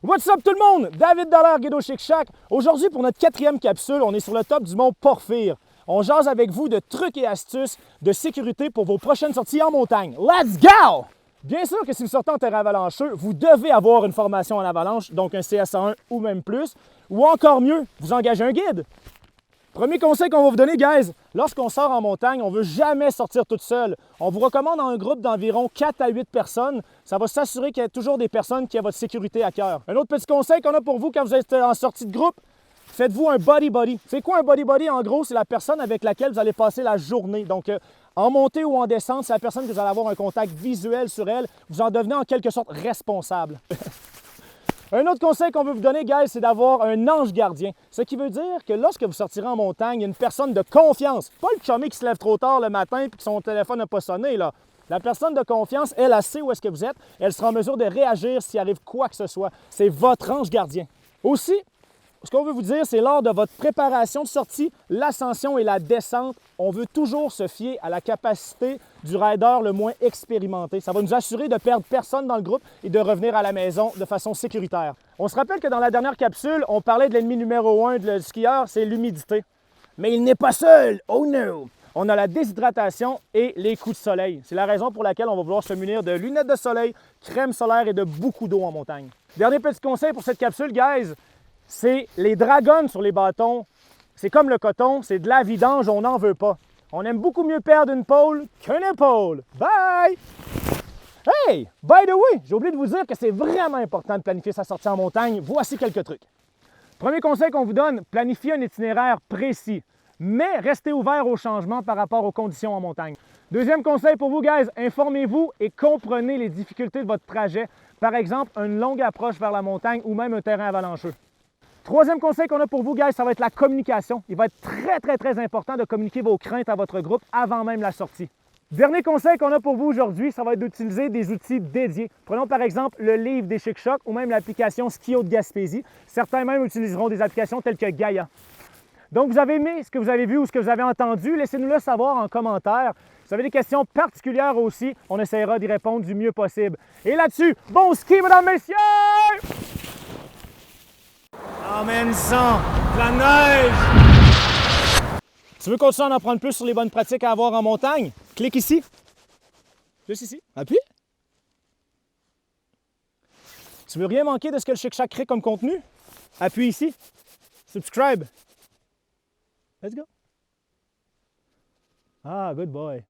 What's up tout le monde? David Dallaire, Guido Chic Chac. Aujourd'hui, pour notre 4e capsule, on est sur le top du mont Porphyre. On jase avec vous de trucs et astuces de sécurité pour vos prochaines sorties en montagne. Let's go! Bien sûr que si vous sortez en terrain avalancheux, vous devez avoir une formation en avalanche, donc un CSA1 ou même plus, ou encore mieux, vous engagez un guide. Premier conseil qu'on va vous donner, guys, lorsqu'on sort en montagne, on ne veut jamais sortir toute seule. On vous recommande un groupe d'environ 4 à 8 personnes. Ça va s'assurer qu'il y a toujours des personnes qui ont votre sécurité à cœur. Un autre petit conseil qu'on a pour vous quand vous êtes en sortie de groupe, faites-vous un buddy-buddy. C'est quoi un buddy-buddy? En gros, c'est la personne avec laquelle vous allez passer la journée. Donc, en montée ou en descente, c'est la personne que vous allez avoir un contact visuel sur elle. Vous en devenez en quelque sorte responsable. Un autre conseil qu'on veut vous donner, guys, c'est d'avoir un ange gardien. Ce qui veut dire que lorsque vous sortirez en montagne, il y a une personne de confiance. Pas le chummy qui se lève trop tard le matin et que son téléphone n'a pas sonné, là. La personne de confiance, elle sait où est-ce que vous êtes. Elle sera en mesure de réagir s'il arrive quoi que ce soit. C'est votre ange gardien. Aussi, ce qu'on veut vous dire, c'est lors de votre préparation de sortie, l'ascension et la descente, on veut toujours se fier à la capacité du rider le moins expérimenté. Ça va nous assurer de perdre personne dans le groupe et de revenir à la maison de façon sécuritaire. On se rappelle que dans la dernière capsule, on parlait de l'ennemi numéro 1 du skieur, c'est l'humidité. Mais il n'est pas seul! Oh no! On a la déshydratation et les coups de soleil. C'est la raison pour laquelle on va vouloir se munir de lunettes de soleil, crème solaire et de beaucoup d'eau en montagne. Dernier petit conseil pour cette capsule, guys, c'est les dragons sur les bâtons. C'est comme le coton, c'est de la vidange, on n'en veut pas. On aime beaucoup mieux perdre une pôle qu'une épaule. Bye! Hey! By the way, j'ai oublié de vous dire que c'est vraiment important de planifier sa sortie en montagne. Voici quelques trucs. Premier conseil qu'on vous donne, planifiez un itinéraire précis, mais restez ouvert aux changements par rapport aux conditions en montagne. Deuxième conseil pour vous, guys, informez-vous et comprenez les difficultés de votre trajet. Par exemple, une longue approche vers la montagne ou même un terrain avalancheux. Troisième conseil qu'on a pour vous, guys, ça va être la communication. Il va être très important de communiquer vos craintes à votre groupe avant même la sortie. Dernier conseil qu'on a pour vous aujourd'hui, ça va être d'utiliser des outils dédiés. Prenons par exemple le livre des Chic Choc ou même l'application Skio de Gaspésie. Certains même utiliseront des applications telles que Gaia. Donc, vous avez aimé ce que vous avez vu ou ce que vous avez entendu? Laissez-nous le savoir en commentaire. Si vous avez des questions particulières aussi, on essaiera d'y répondre du mieux possible. Et là-dessus, bon ski, mesdames, messieurs! Emmène-en de la neige! Tu veux continuer à en prendre plus sur les bonnes pratiques à avoir en montagne? Clique ici. Juste ici. Appuie. Tu veux rien manquer de ce que le Chic Chac crée comme contenu? Appuie ici. Subscribe. Let's go. Ah, good boy.